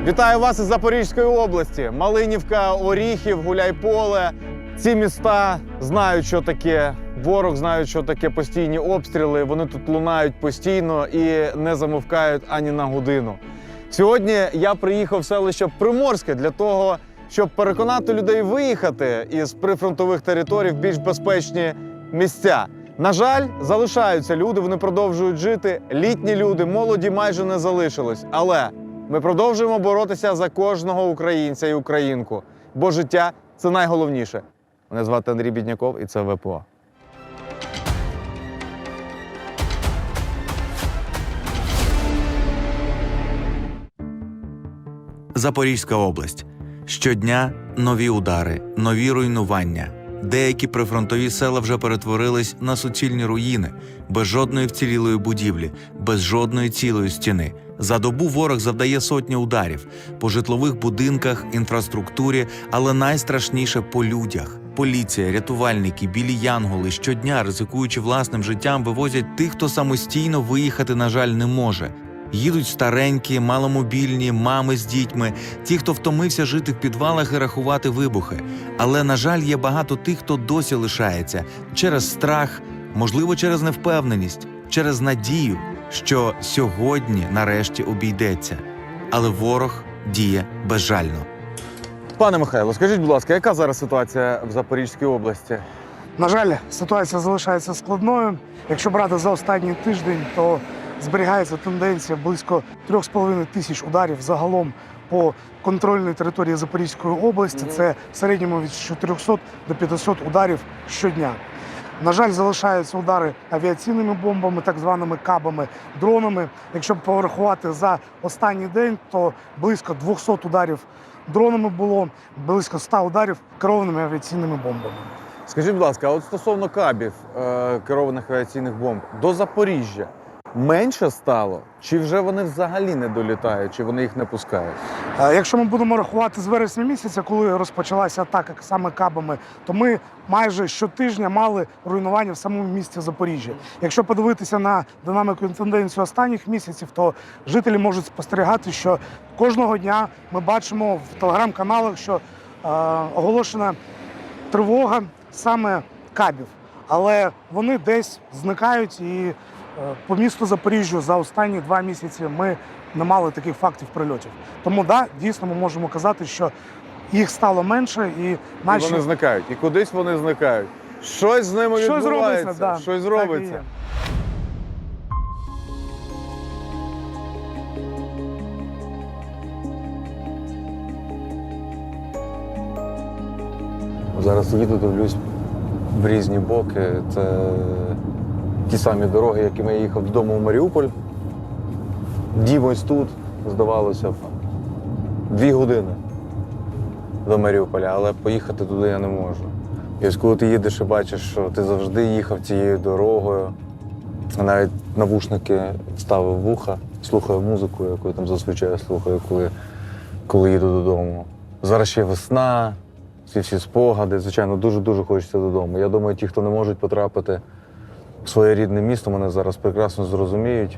Вітаю вас із Запорізької області. Малинівка, Оріхів, Гуляйполе. Ці міста знають, що таке ворог, знають, що таке постійні обстріли. Вони тут лунають постійно і не замовкають ані на годину. Сьогодні я приїхав в селище Приморське для того, щоб переконати людей виїхати із прифронтових територій в більш безпечні місця. На жаль, залишаються люди, вони продовжують жити. Літні люди, молоді майже не залишилось. Але ми продовжуємо боротися за кожного українця і українку. Бо життя – це найголовніше. Мене звати Андрій Бідняков і це ВПО. Запорізька область. Щодня нові удари, нові руйнування. Деякі прифронтові села вже перетворились на суцільні руїни, без жодної вцілілої будівлі, без жодної цілої стіни. За добу ворог завдає сотні ударів по житлових будинках, інфраструктурі, але найстрашніше – по людях. Поліція, рятувальники, білі янголи щодня, ризикуючи власним життям, вивозять тих, хто самостійно виїхати, на жаль, не може. Їдуть старенькі, маломобільні, мами з дітьми, ті, хто втомився жити в підвалах і рахувати вибухи. Але, на жаль, є багато тих, хто досі лишається через страх, можливо, через невпевненість, через надію, що сьогодні нарешті обійдеться. Але ворог діє безжально. Пане Михайло, скажіть, будь ласка, яка зараз ситуація в Запорізькій області? На жаль, ситуація залишається складною. Якщо брати за останній тиждень, то зберігається тенденція близько 3,5 тисяч ударів загалом по контрольній території Запорізької області. Це в середньому від 400 до 500 ударів щодня. На жаль, залишаються удари авіаційними бомбами, так званими кабами, дронами. Якщо порахувати за останній день, то близько 200 ударів дронами було, близько 100 ударів керованими авіаційними бомбами. Скажіть, будь ласка, а от стосовно кабів, керованих авіаційних бомб, до Запоріжжя менше стало? Чи вже вони взагалі не долітають, чи вони їх не пускають? Якщо ми будемо рахувати з вересня місяця, коли розпочалася атака саме кабами, то ми майже щотижня мали руйнування в самому місті Запоріжжя. Якщо подивитися на динаміку і тенденцію останніх місяців, то жителі можуть спостерігати, що кожного дня ми бачимо в телеграм-каналах, що оголошена тривога саме кабів. Але вони десь зникають, і по місту Запоріжжю за останні 2 місяці ми не мали таких фактів прильотів. Тому, да, дійсно, ми можемо казати, що їх стало менше і наші... І вони зникають. І кудись вони зникають. Щось з ними відбувається. Да, щось робиться. Зараз їду, дивлюсь в різні боки. Це ті самі дороги, якими я їхав додому в Маріуполь. Дім ось тут, здавалося б, 2 години до Маріуполя, але поїхати туди я не можу. І ось коли ти їдеш і бачиш, що ти завжди їхав цією дорогою, навіть навушники ставив в вуха, слухаю музику, яку я там зазвичай слухаю, коли їду додому. Зараз ще весна, ці всі спогади, звичайно, дуже-дуже хочеться додому. Я думаю, ті, хто не можуть потрапити в своє рідне місто, мене зараз прекрасно зрозуміють.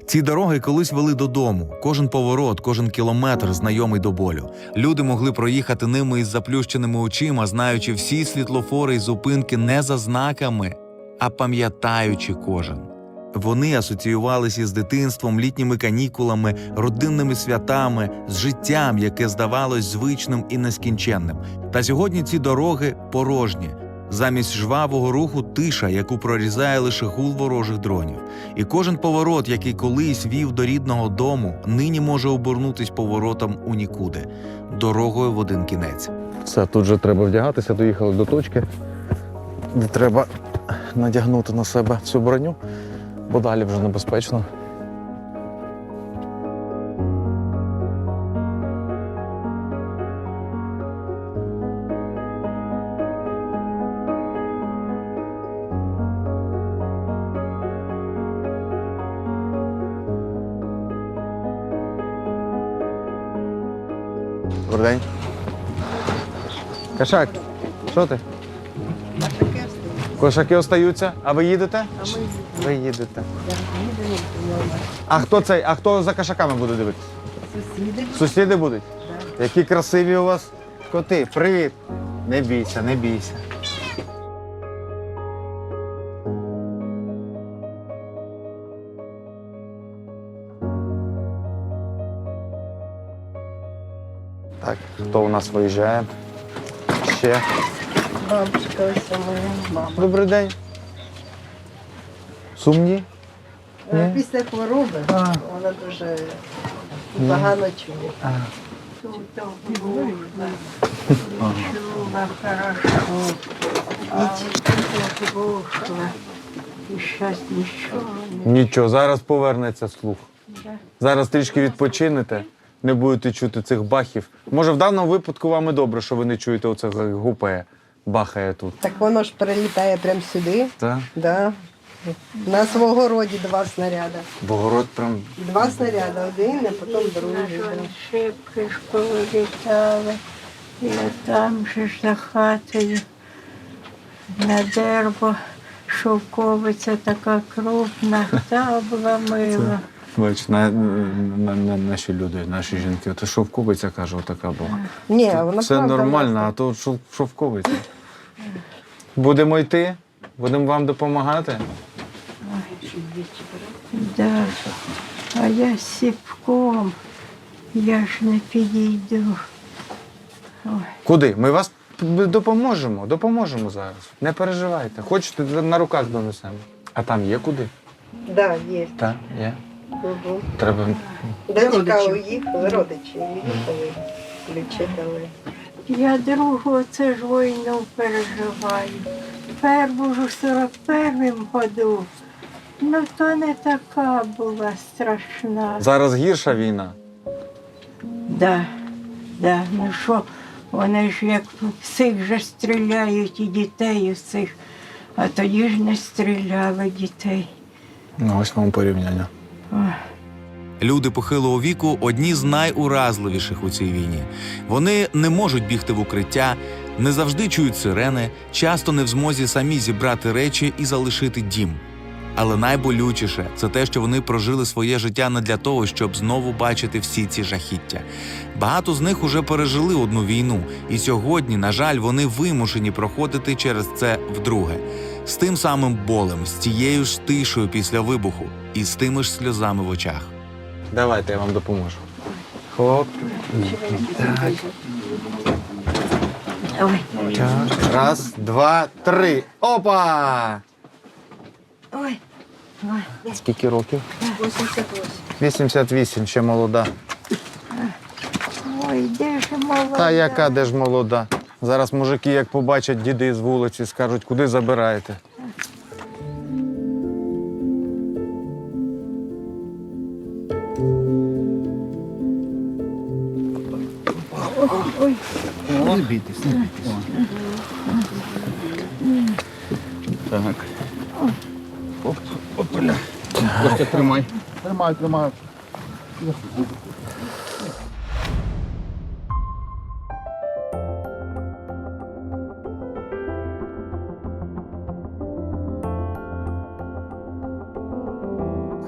Ці дороги колись вели додому. Кожен поворот, кожен кілометр знайомий до болю. Люди могли проїхати ними із заплющеними очима, знаючи всі світлофори і зупинки не за знаками, а пам'ятаючи кожен. Вони асоціювалися з дитинством, літніми канікулами, родинними святами, з життям, яке здавалось звичним і нескінченним. Та сьогодні ці дороги порожні. Замість жвавого руху тиша, яку прорізає лише гул ворожих дронів. І кожен поворот, який колись вів до рідного дому, нині може обернутись поворотом у нікуди. Дорогою в один кінець. Все, тут же треба вдягатися, доїхали до точки, де треба надягнути на себе всю броню, бо далі вже небезпечно. Добрий день. Кошак, що ти? Кошаки остаються. А ви їдете? А ми їдемо. Ви їдете. Їдемо. А хто цей? А хто за кошаками буде дивитися? Сусіди. Сусіди будуть? Які красиві у вас коти. Привіт. Не бійся, не бійся. Так, хто у нас виїжджає? Ще. Бабушка, ось моя мама. Добрий день. Сумні? Ні? Після хвороби вона дуже погано чує. Нічого, зараз повернеться слух. Зараз трішки відпочинете, не будете чути цих бахів. Може, в даному випадку вам і добре, що ви не чуєте оце гупає, бахає тут. Так воно ж прилітає прямо сюди. Так? Да. На свого роді 2 снаряди. Богород прям. 2 снаряди, один, а потім другий. Шибки ж повилітали, і там же ж за хатою на дерево шовковиця така крупна, та обламила. Бач, наші люди, наші жінки. Це шовковиця, каже, отака була. Ні, вона Все правда нормально, власна. а то шовковиця. Будемо йти? Будемо вам допомагати? Да. А я сіпком, я ж не підійду. Куди? Ми вас допоможемо зараз. Не переживайте. Хочете, на руках донесемо. А там є куди? Да, є. Так, є. Угу. Треба. Дочка уїхала, родичі уїхали, ключі дали. Я другу це ж війну переживаю. Перву ж у 41-му году. Ну то не така була страшна. Зараз гірша війна. Да, ну що, вони ж як всіх же стріляють і дітей усіх, а тоді ж не стріляли дітей. Ну, ось вам порівняння. Люди похилого віку – одні з найуразливіших у цій війні. Вони не можуть бігти в укриття, не завжди чують сирени, часто не в змозі самі зібрати речі і залишити дім. Але найболючіше – це те, що вони прожили своє життя не для того, щоб знову бачити всі ці жахіття. Багато з них уже пережили одну війну, і сьогодні, на жаль, вони вимушені проходити через це вдруге. З тим самим болем, з тією ж тишею після вибуху і з тими ж сльозами в очах. Давайте я вам допоможу. Хоп. Ой, Так. Раз, два, три. Опа! ой, Скільки років? 88. 88, ще молода. ой, де ж молода? Та яка де ж молода? Зараз мужики, як побачать діди з вулиці, скажуть, куди забираєте. Не бійтесь, не бійтесь. Так. Оп, опля. Костя, тримай. Тримай, тримай.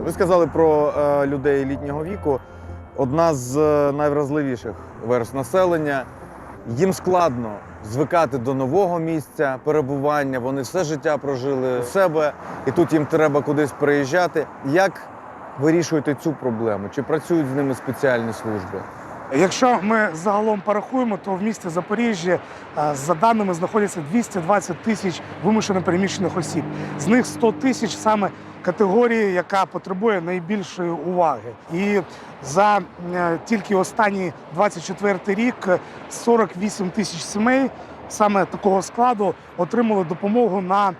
Ви сказали про людей літнього віку. Одна з найвразливіших верств населення. Їм складно звикати до нового місця перебування. Вони все життя прожили у себе, і тут їм треба кудись переїжджати. Як вирішуєте цю проблему? Чи працюють з ними спеціальні служби? Якщо ми загалом порахуємо, то в місті Запоріжжя, за даними, знаходяться 220 тисяч вимушено переміщених осіб. З них 100 тисяч саме категорії, яка потребує найбільшої уваги. І за тільки останній 24-й рік 48 тисяч сімей саме такого складу отримали допомогу на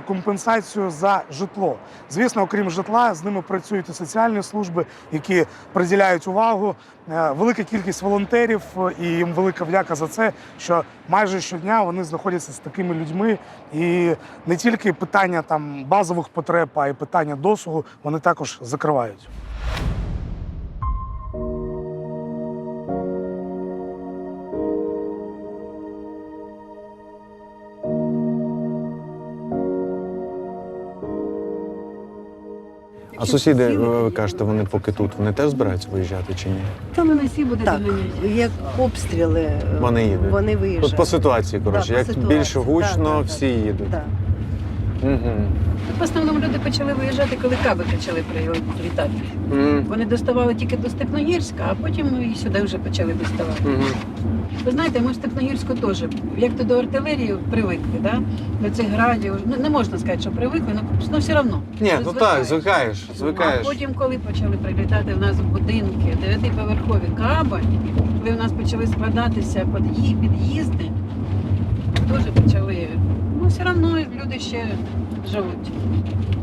компенсацію за житло. Звісно, окрім житла, з ними працюють і соціальні служби, які приділяють увагу. Велика кількість волонтерів, і їм велика вдяка за це, що майже щодня вони знаходяться з такими людьми. І не тільки питання там базових потреб, а й питання досугу вони також закривають. А сусіди, ви кажете, вони поки тут, вони теж збираються виїжджати чи ні? Та мене всі буде Так, доганяти. як обстріли, Вони їдуть. вони виїжджають. От по ситуації, коротше, Да, як по ситуації. більше гучно, Да. всі їдуть. Да. Угу. В основному люди почали виїжджати, коли каби почали прилітати. Вони доставали тільки до Степногірська, а потім і сюди вже почали доставати. Ви знаєте, ми в Степногірську теж, як то до артилерії привикли, да? До цих градів. Ну, не можна сказати, що привикли, але все одно. Ні, Ти ну звикаєш. так, звикаєш. А потім, коли почали прилітати в нас в будинки, 9-поверхові каби, коли в нас почали складатися під'їзди, теж почали. Ну, все одно люди ще живуть.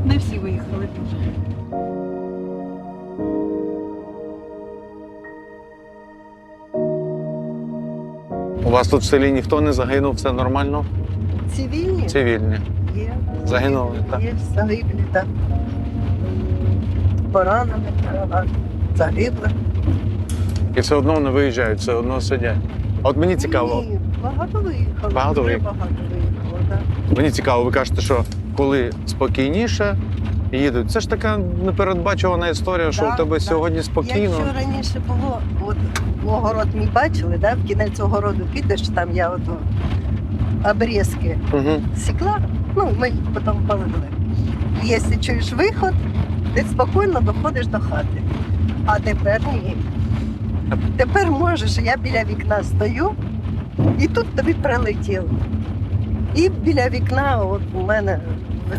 Не всі виїхали теж. У вас тут в селі ніхто не загинув, все нормально? Цивільні Цивільні. є. Загинули, так? Є загиблі, так. Поранені, загиблі. І все одно не виїжджають, все одно сидять. А от мені цікаво, Ні, багато виїхало. Багато Дуже виїхало? багато виїхало, так. мені цікаво, ви кажете, що коли спокійніше їдуть, це ж така непередбачувана історія, що Да, у тебе да. сьогодні спокійно. Якщо раніше було, от огород ми бачили, да, в кінець огороду підеш, там я от обрізки Угу. сікла, ну, ми їх потім полили. Якщо чуєш виход, ти спокійно доходиш до хати. А тепер ні. Тепер можеш, я біля вікна стою, і тут тобі прилетіло. І біля вікна, от у мене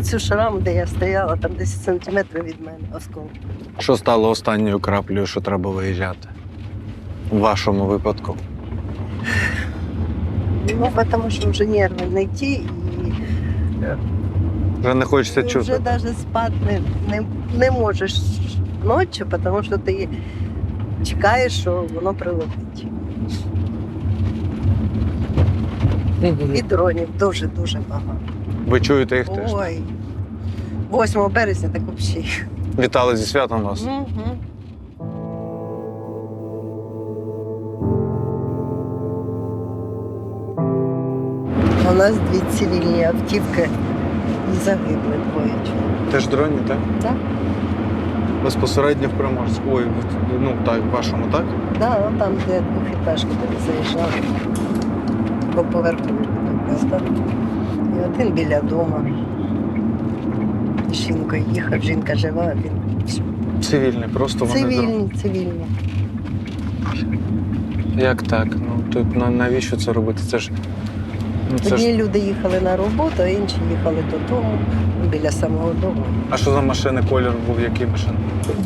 цю шраму, де я стояла, там 10 сантиметрів від мене осколок. Що стало останньою краплею, що треба виїжджати? У вашому випадку. Ну, тому що вже нерви не ті, і Вже не хочеться ти чути. вже навіть спати не можеш ночі, тому що ти чекаєш, що воно прилетить. І дронів дуже-дуже багато. Ви чуєте їх теж? Ой, 8 березня так взагалі. Вітали зі святом вас. Угу. У нас 2 цивільні автівки і загибли двоє. Теж дроні, так? Так. Безпосередньо в Приморську. Ой, ну так, в вашому, так? Да, там, де двохетажки туди заїжджали. По поверху просто. І один біля дому. З жінкою їхав, жінка жива, а він Цивільні, просто вони цивільні. Як так? Ну тут навіщо це робити? Це ж. Ну, це ж... Одні люди їхали на роботу, а інші їхали додому, біля самого дому. А що за машини? Колір був який машина?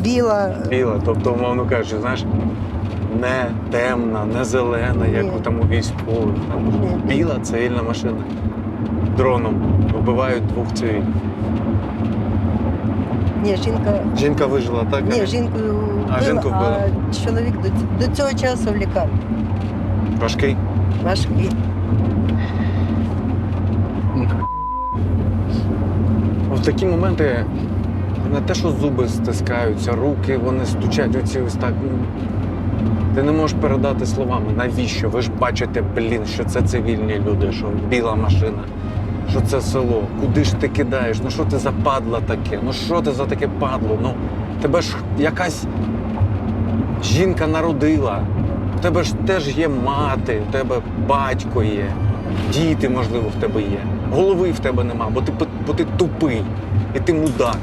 Біла, Біла, тобто, умовно кажучи, знаєш, не темна, не зелена, як Ні. там у військових. Там Ні. біла цивільна машина. Дроном вбивають 2 цивільних. ні, жінка. Жінка вижила, так? Ні, жінку вбила, жінку вбила. а чоловік до цього часу в лікарні. Важкий. Важкий. В такі моменти не те, що зуби стискаються, руки, вони стучать оці ось так. Ну, ти не можеш передати словами, навіщо? Ви ж бачите, що це цивільні люди, що біла машина, що це село. Куди ж ти кидаєш? Ну що ти за падла таке? Ну що ти за таке падло? Ну тебе ж якась жінка народила. У тебе ж теж є мати, у тебе батько є, діти, можливо, в тебе є. Голови в тебе нема, бо ти тупий і ти мудак.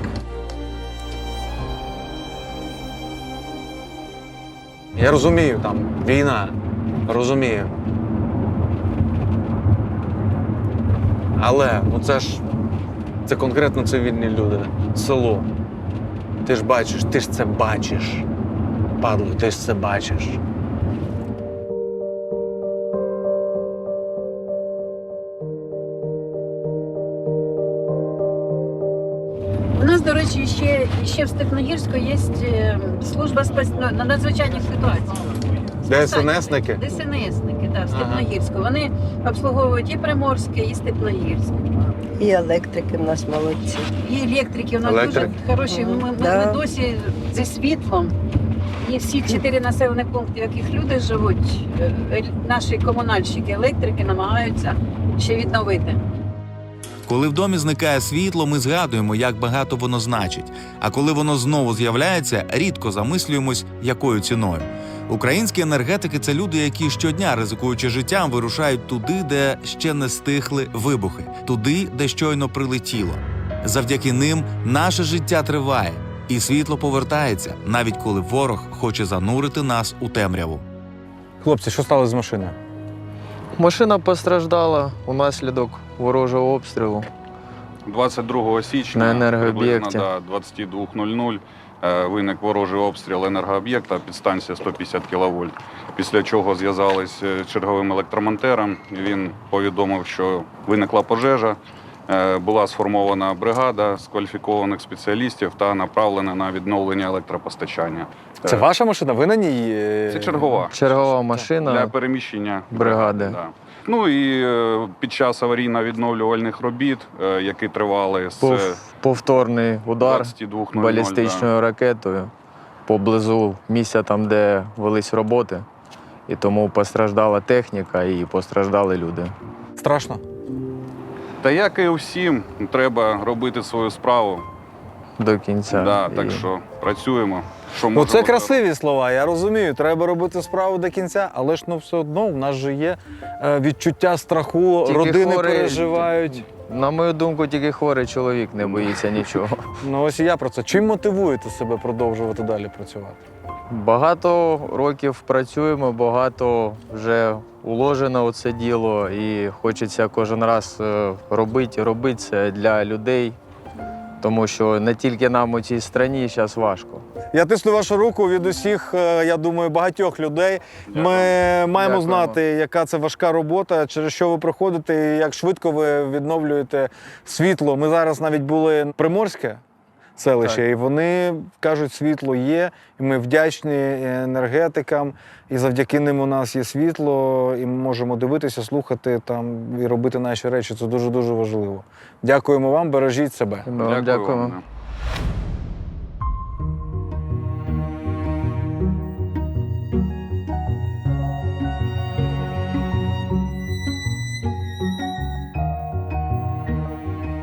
Я розумію, там війна, розумію. Але ну це конкретно цивільні люди, село. Ти ж бачиш, ти ж це бачиш. Падло, ти ж це бачиш. У нас, до речі, ще в Степногірську є служба на надзвичайних ситуаціях. ДСНСники? ДСНСники, так, в Степногірську. Вони обслуговують і Приморське, і Степногірське. І електрики в нас молодці. І електрики у нас Електрик? дуже хороші. Ми Да. досі зі світлом. І всі 4 населені пункти, в яких люди живуть, наші комунальщики, електрики намагаються ще відновити. Коли в домі зникає світло, ми згадуємо, як багато воно значить. А коли воно знову з'являється, рідко замислюємось, якою ціною. Українські енергетики – це люди, які щодня, ризикуючи життям, вирушають туди, де ще не стихли вибухи, туди, де щойно прилетіло. Завдяки ним наше життя триває, і світло повертається, навіть коли ворог хоче занурити нас у темряву. Хлопці, що сталося з машиною? Машина постраждала унаслідок ворожого обстрілу. 22 січня На енергооб'єкті. приблизно до 22:00 виник ворожий обстріл енергооб'єкта, підстанція 150 кВт. Після чого зв'язались з черговим електромонтером. Він повідомив, що виникла пожежа. Була сформована бригада з кваліфікованих спеціалістів та направлена на відновлення електропостачання. Це ваша машина? Ви на ній? Це чергова. Чергова машина. Для переміщення бригади. Да. Ну і під час аварійно-відновлювальних робіт, які тривали з Повторний удар 22:00, балістичною ракетою поблизу місця, там, де велись роботи. І тому постраждала техніка і постраждали люди. Страшно? Та як і усім, треба робити свою справу. До кінця. Да, І так що працюємо. Що Ну, можемо, це красиві слова, я розумію. Треба робити справу до кінця, але ж все одно в нас же є відчуття страху, Тільки родини хворий- переживають. На мою думку, тільки хворий чоловік не боїться нічого. Ну ось і я про це. Чим мотивуєте себе продовжувати далі працювати? Багато років працюємо, багато вже уложено у це діло, і хочеться кожен раз робити це для людей, тому що не тільки нам у цій країні зараз важко. Я тисну вашу руку від усіх, я думаю, багатьох людей. Ми маємо Дякуємо. знати, яка це важка робота, через що ви проходите і як швидко ви відновлюєте світло. Ми зараз навіть були в Приморське селище, Так. і вони кажуть, світло є, і ми вдячні енергетикам, і завдяки ним у нас є світло, і ми можемо дивитися, слухати там і робити наші речі. Це дуже-дуже важливо. Дякуємо вам, бережіть себе. Ми вам дякуємо. вам.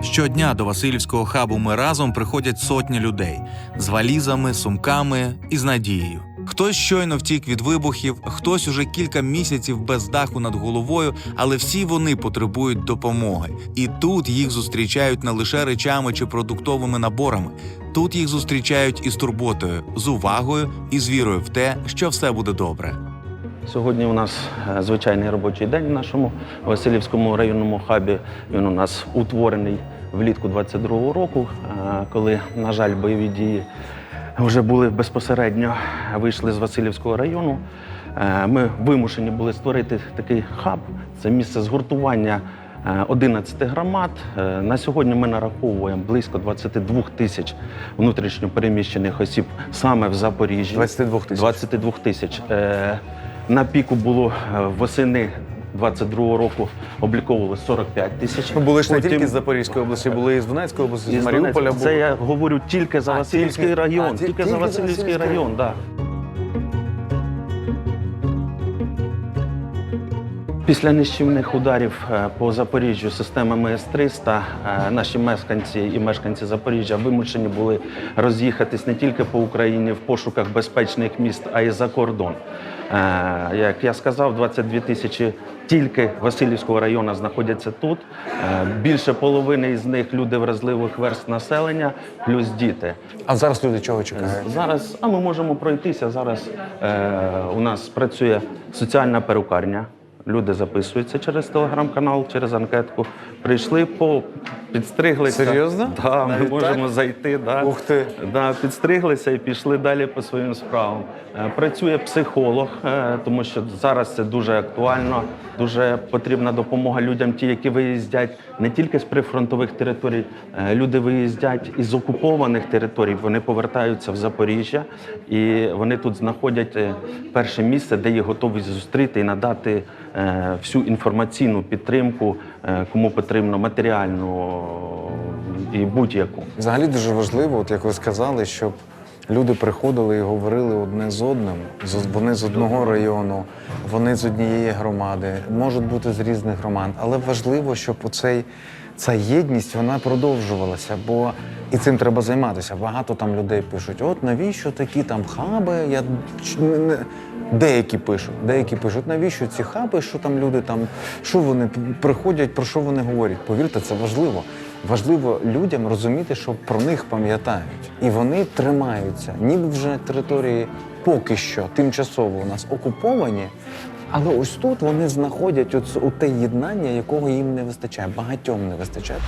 Щодня до Василівського хабу «Ми разом» приходять сотні людей з валізами, сумками і з надією. Хтось щойно втік від вибухів, хтось уже кілька місяців без даху над головою, але всі вони потребують допомоги. І тут їх зустрічають не лише речами чи продуктовими наборами. Тут їх зустрічають із турботою, з увагою і з вірою в те, що все буде добре. Сьогодні у нас звичайний робочий день в нашому Василівському районному хабі. Він у нас утворений влітку 22-го року, коли, на жаль, бойові дії вже були безпосередньо, вийшли з Василівського району. Ми вимушені були створити такий хаб. Це місце згуртування 11 громад. На сьогодні ми нараховуємо близько 22 тисяч внутрішньо переміщених осіб саме в Запоріжжі. 22 тисяч. 22 тисяч. На піку було восени 22-го року обліковували 45 тисяч. Ми були ж не Потім- тільки з Запорізької області, були і з Донецької області, з Із Маріуполя. Донецька. Це були. я говорю тільки за Василівський тільки- район. тільки Тільки за за Василівський Василівський район, так. Після нищівних ударів по Запоріжжю системами С-300 наші мешканці і мешканці Запоріжжя вимушені були роз'їхатись не тільки по Україні в пошуках безпечних міст, а й за кордон. Як я сказав, 22 тисячі тільки Василівського району знаходяться тут. Більше половини із них люди вразливих верств населення, плюс діти. А зараз люди чого чекають? Зараз, ми можемо пройтися. Зараз у нас працює соціальна перукарня. Люди записуються через телеграм-канал, через анкетку. Прийшли, підстриглися. Серйозно? Да, ми Навіть можемо так? зайти. Да. Ух ти. Да, підстриглися і пішли далі по своїм справам. Працює психолог, тому що зараз це дуже актуально. Дуже потрібна допомога людям, ті, які виїздять не тільки з прифронтових територій, люди виїздять із окупованих територій, вони повертаються в Запоріжжя і вони тут знаходять перше місце, де їх готові зустріти і надати всю інформаційну підтримку, кому потрібно матеріальну і будь-яку. Взагалі дуже важливо, от як ви сказали, щоб люди приходили і говорили одне з одним. Вони з одного району, вони з однієї громади, можуть бути з різних громад. Але важливо, щоб оцей ця єдність, вона продовжувалася, бо і цим треба займатися. Багато там людей пишуть, от навіщо такі там хаби? Деякі пишуть, навіщо ці хаби, що там люди там, що вони приходять, про що вони говорять. Повірте, це важливо. Важливо людям розуміти, що про них пам'ятають. І вони тримаються. Ніби вже території поки що тимчасово у нас окуповані, але ось тут вони знаходять те єднання, якого їм не вистачає, багатьом не вистачає.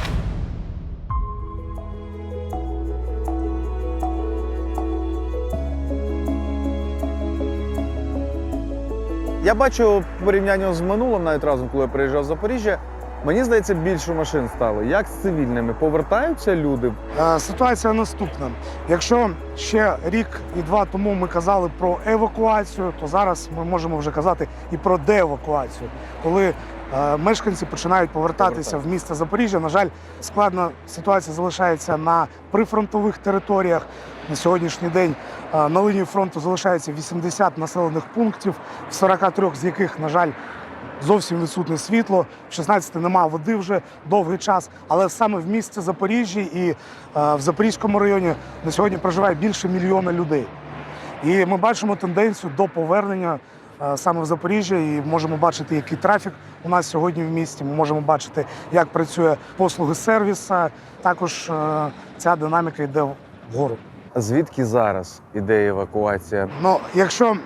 Я бачу в порівнянні з минулим, навіть разом, коли я приїжджав в Запоріжжя, мені здається, більше машин стало. Як з цивільними? Повертаються люди? Ситуація наступна. Якщо ще рік і два тому ми казали про евакуацію, то зараз ми можемо вже казати і про деевакуацію. Коли мешканці починають повертатися в місто Запоріжжя, на жаль, складна ситуація залишається на прифронтових територіях. На сьогоднішній день на лінії фронту залишається 80 населених пунктів, в 43 з яких, на жаль, зовсім відсутне світло, в 16 немає води вже довгий час, але саме в місті Запоріжжі і в Запорізькому районі на сьогодні проживає більше 1 мільйона людей. І ми бачимо тенденцію до повернення саме в Запоріжжя і можемо бачити, який трафік у нас сьогодні в місті, ми можемо бачити, як працює послуги сервісу, також ця динаміка йде вгору. Звідки зараз іде евакуація? Ну, якщо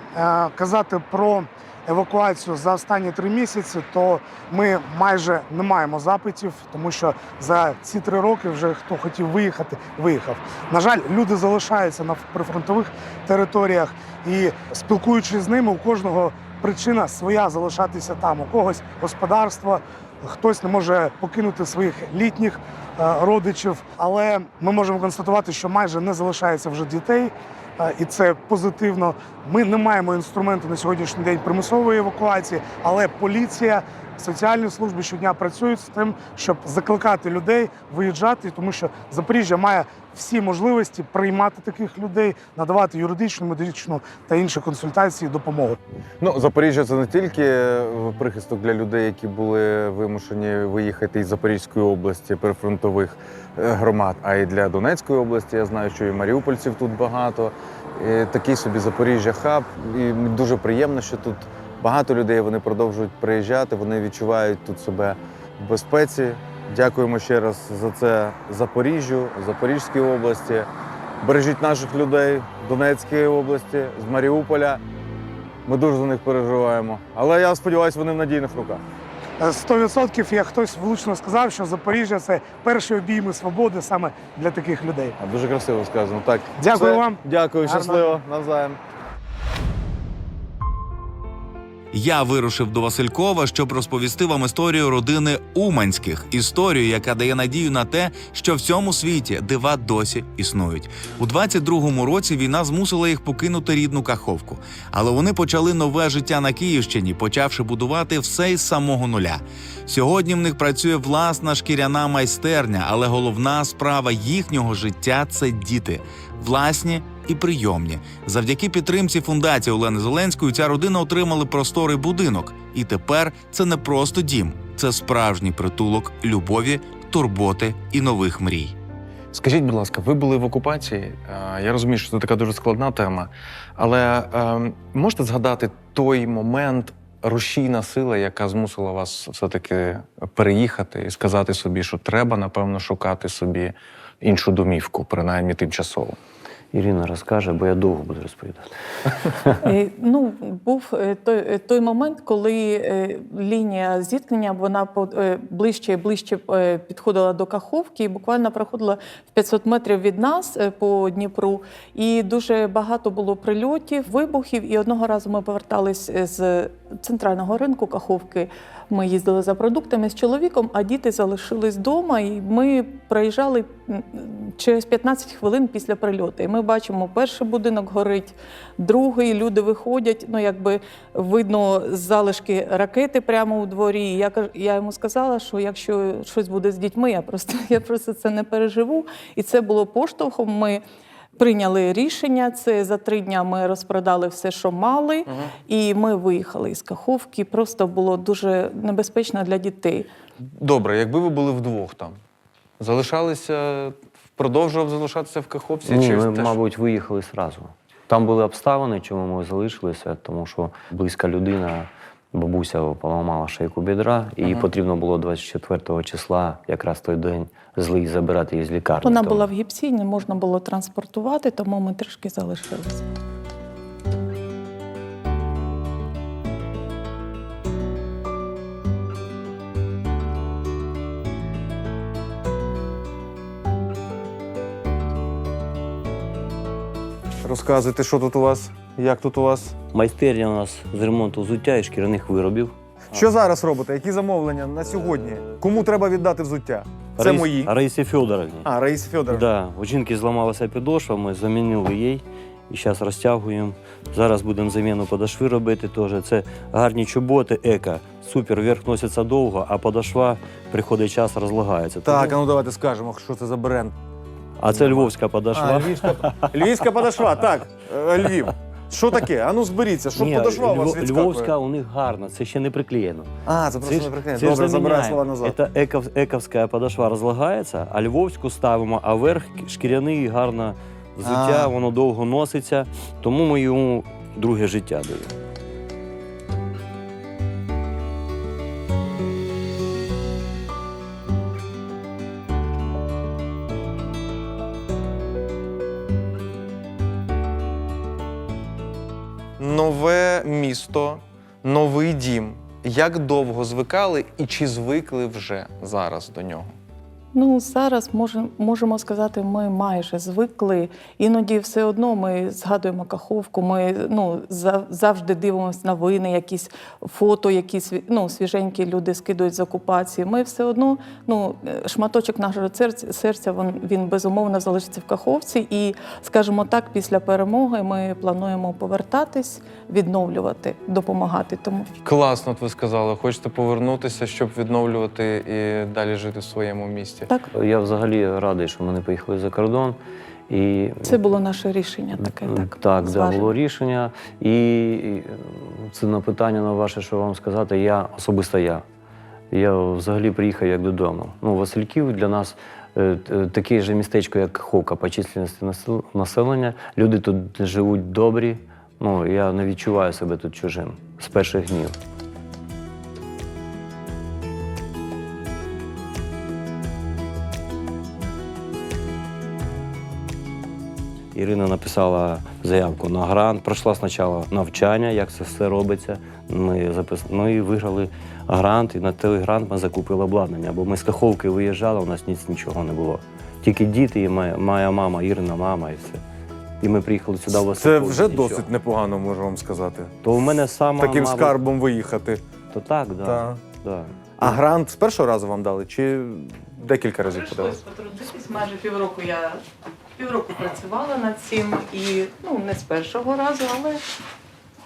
казати про евакуацію за останні 3 місяці, то ми майже не маємо запитів, тому що за ці 3 роки вже хто хотів виїхати, виїхав. На жаль, люди залишаються на прифронтових територіях і, спілкуючись з ними, у кожного причина своя залишатися там. У когось господарство, хтось не може покинути своїх літніх родичів, але ми можемо констатувати, що майже не залишається вже дітей, і це позитивно. Ми не маємо інструменту на сьогоднішній день примусової евакуації, але поліція, соціальні служби щодня працюють з тим, щоб закликати людей виїжджати, тому що Запоріжжя має всі можливості приймати таких людей, надавати юридичну, медичну та інші консультації і допомогу. Ну, Запоріжжя – це не тільки прихисток для людей, які були вимушені виїхати із Запорізької області, прифронтових громад, а й для Донецької області. Я знаю, що і маріупольців тут багато. І такий собі Запоріжжя-хаб. І дуже приємно, що тут багато людей, вони продовжують приїжджати, вони відчувають тут себе в безпеці. Дякуємо ще раз за це Запоріжжю, Запорізькій області. Бережіть наших людей в Донецькій області, з Маріуполя. Ми дуже за них переживаємо. Але я сподіваюся, вони в надійних руках. 100% як хтось влучно сказав, що Запоріжжя – це перші обійми свободи саме для таких людей. Дуже красиво сказано. Так, Дякую вам. Дякую, Гарно. щасливо, навзаєм. Я вирушив до Василькова, щоб розповісти вам історію родини Уманських. Історію, яка дає надію на те, що в цьому світі дива досі існують. У 22-му році війна змусила їх покинути рідну Каховку. Але вони почали нове життя на Київщині, почавши будувати все із самого нуля. Сьогодні в них працює власна шкіряна майстерня, але головна справа їхнього життя – це діти. Власні і прийомні. Завдяки підтримці фундації Олени Зеленської ця родина отримала просторий будинок. І тепер це не просто дім, це справжній притулок любові, турботи і нових мрій. Скажіть, будь ласка, ви були в окупації? Я розумію, що це така дуже складна тема, але можете згадати той момент, рушійна сила, яка змусила вас все-таки переїхати і сказати собі, що треба, напевно, шукати собі іншу домівку, принаймні тимчасово? Ірина розкаже, бо я довго буду розповідати. Ну, був той момент, коли лінія зіткнення, вона ближче і ближче підходила до Каховки і буквально проходила в 500 метрів від нас по Дніпру. І дуже багато було прильотів, вибухів. І одного разу ми повертались з центрального ринку Каховки. Ми їздили за продуктами з чоловіком, а діти залишились вдома. І ми проїжджали через 15 хвилин після прильоту. І ми бачимо, перший будинок горить, другий, люди виходять, ну якби видно залишки ракети прямо у дворі. Я йому сказала, що якщо щось буде з дітьми, я просто це не переживу. І це було поштовхом. Ми прийняли рішення. Це за 3 дні ми розпродали все, що мали, і ми виїхали із Каховки. Просто було дуже небезпечно для дітей. Добре, якби ви були вдвох там, продовжував залишатися в Каховці? Ні, чи ми, теж- мабуть, виїхали зразу. Там були обставини, чому ми залишилися, тому що близька людина, бабуся поламала шийку бідра, і їй потрібно було 24 числа, якраз той день, злий забирати її з лікарні. Вона Тому- була в гіпсі, не можна було транспортувати, тому ми трішки залишилися. Розказуйте, що тут у вас? Як тут у вас? Майстерня у нас з ремонту взуття і шкіряних виробів. Що зараз робите? Які замовлення на сьогодні? Кому треба віддати взуття? Це мої. Раїсі Федоровні. Раїса Федоровна. Да, у жінки зламалася підошва, ми замінили їй і зараз розтягуємо. Зараз будемо заміну подошви робити теж. Це гарні чоботи, еко. Супер, верх носиться довго, а подошва приходить час, розлагається. Так, а Тому- ну давайте скажемо, що це за бренд. А це львовська подошва. Львівська подошва, так, Львів. Що таке? А ну зберіться, що Ні, подошва у вас відскакує? львовська у них гарна, це ще не приклеєно. Це просто не прикинь. Добре, забираю слова назад. Це ековська подошва розлагається, а львовську ставимо, а верх шкіряний, гарне взуття, воно довго носиться, тому ми йому друге життя даємо. Нове місто, новий дім. Як довго звикали і чи звикли вже зараз до нього? Ну, зараз можемо сказати, ми майже звикли. Іноді все одно ми згадуємо Каховку, ми завжди дивимося новини, якісь фото, якісь свіженькі люди скидують з окупації. Ми все одно, шматочок нашого серця, він безумовно залишиться в Каховці. І, скажімо так, після перемоги ми плануємо повертатись, відновлювати, допомагати. Тому Класно, ви сказали. Хочете повернутися, щоб відновлювати і далі жити в своєму місті. так, Я взагалі радий, що ми не поїхали за кордон. І це було наше рішення таке. Так, да, зважене. було рішення. І це на питання на ваше, що вам сказати, особисто я взагалі приїхав як додому. Васильків для нас таке ж містечко, як Каховка, по численності населення. Люди тут живуть добрі. Я не відчуваю себе тут чужим з перших днів. Ірина написала заявку на грант, пройшла спочатку навчання, як це все робиться. Ми виграли грант, і на той грант ми закупили обладнання, бо ми з Каховки виїжджали, у нас нічого не було. Тільки діти і моя мама, Ірина мама і все. І ми приїхали сюди в Це Васильків. вже досить непогано, можу вам сказати. То в мене сама, Таким мабуть, скарбом виїхати. То так, да. Та. Да. А грант з першого разу вам дали чи декілька разів подали? Прийшлось потрудитись, майже півроку я працювала над цим, і не з першого разу, але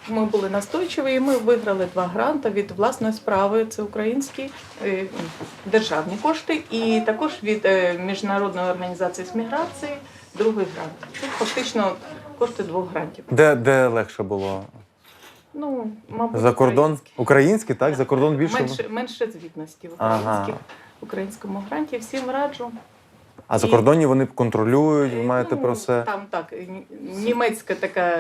ми були настойчиві, і ми виграли 2 гранти від власної справи. Це українські державні кошти, і також від Міжнародної організації з міграції другий грант. Це фактично кошти 2 грантів. Де легше було? Мабуть, За кордон? українські. Українські, так? За кордон більше? Менше звітності в Ага. українському гранті. Всім раджу. А закордонні вони контролюють, ви маєте про Ну, все. Там так, німецька така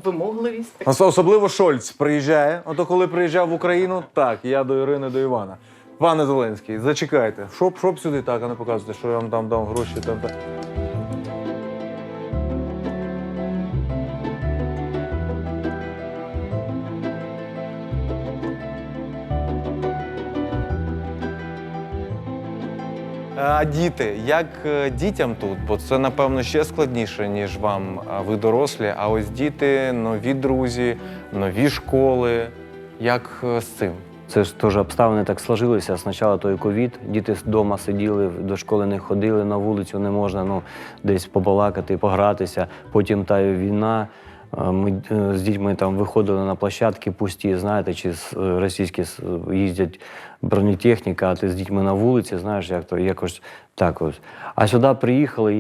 вимогливість. Так. Особливо Шольц приїжджає. Ото коли приїжджав в Україну, так, я до Ірини, до Івана. Пане Зеленський, зачекайте. Щоб сюди, так, а не показуйте, що я вам там дам гроші. Там. А діти, як дітям тут? Бо це, напевно, ще складніше, ніж вам. Ви дорослі, а ось діти, нові друзі, нові школи. Як з цим? Це ж теж обставини так сложилися. Спочатку той ковід, діти вдома сиділи, до школи не ходили, на вулицю не можна десь побалакати, погратися. Потім та війна. Ми з дітьми там виходили на площадки пусті, знаєте, чи російські їздять бронетехніка, а ти з дітьми на вулиці, знаєш, як то якось Так ось. А сюди приїхали,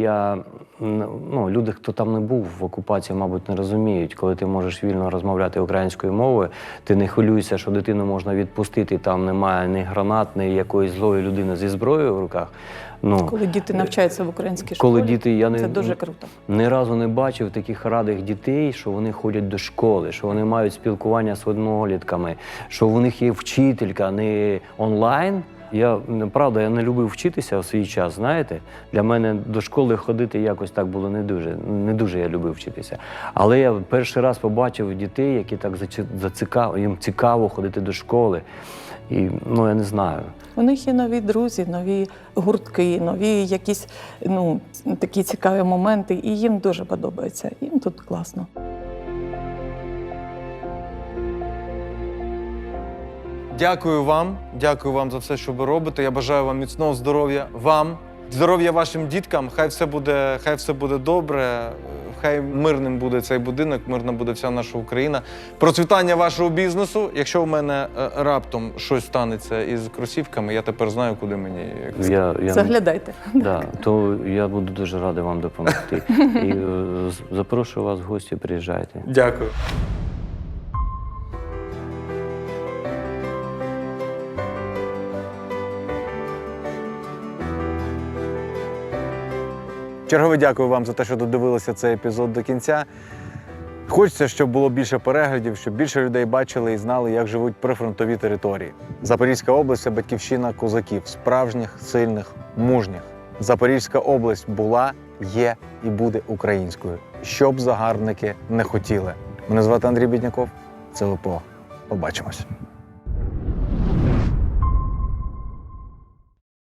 люди, хто там не був в окупації, мабуть, не розуміють. Коли ти можеш вільно розмовляти українською мовою, ти не хвилюєшся, що дитину можна відпустити, там немає ні гранат, ні якоїсь злої людини зі зброєю в руках. Коли діти навчаються в українській Коли школі, діти, це дуже круто. Ні разу не бачив таких радих дітей, що вони ходять до школи, що вони мають спілкування з однолітками, що в них є вчителька, не онлайн. Я не любив вчитися в свій час, знаєте. Для мене до школи ходити якось так було не дуже я любив вчитися. Але я перший раз побачив дітей, які так їм цікаво ходити до школи. І, я не знаю. У них є нові друзі, нові гуртки, нові якісь такі цікаві моменти, і їм дуже подобається. Їм тут класно. Дякую вам за все, що ви робите. Я бажаю вам міцного здоров'я, здоров'я вашим діткам. Хай все буде добре, хай мирним буде цей будинок, мирна буде вся наша Україна. Процвітання вашого бізнесу. Якщо в мене раптом щось станеться із кросівками, я тепер знаю, куди мені. Заглядайте. То я буду дуже радий вам допомогти. І запрошую вас в гості, приїжджайте. Дякую. Чергове дякую вам за те, що додивилися цей епізод до кінця. Хочеться, щоб було більше переглядів, щоб більше людей бачили і знали, як живуть прифронтові території. Запорізька область – це батьківщина козаків, справжніх, сильних, мужніх. Запорізька область була, є і буде українською. Що б загарбники не хотіли. Мене звати Андрій Бідняков. Це ВПО. Побачимось.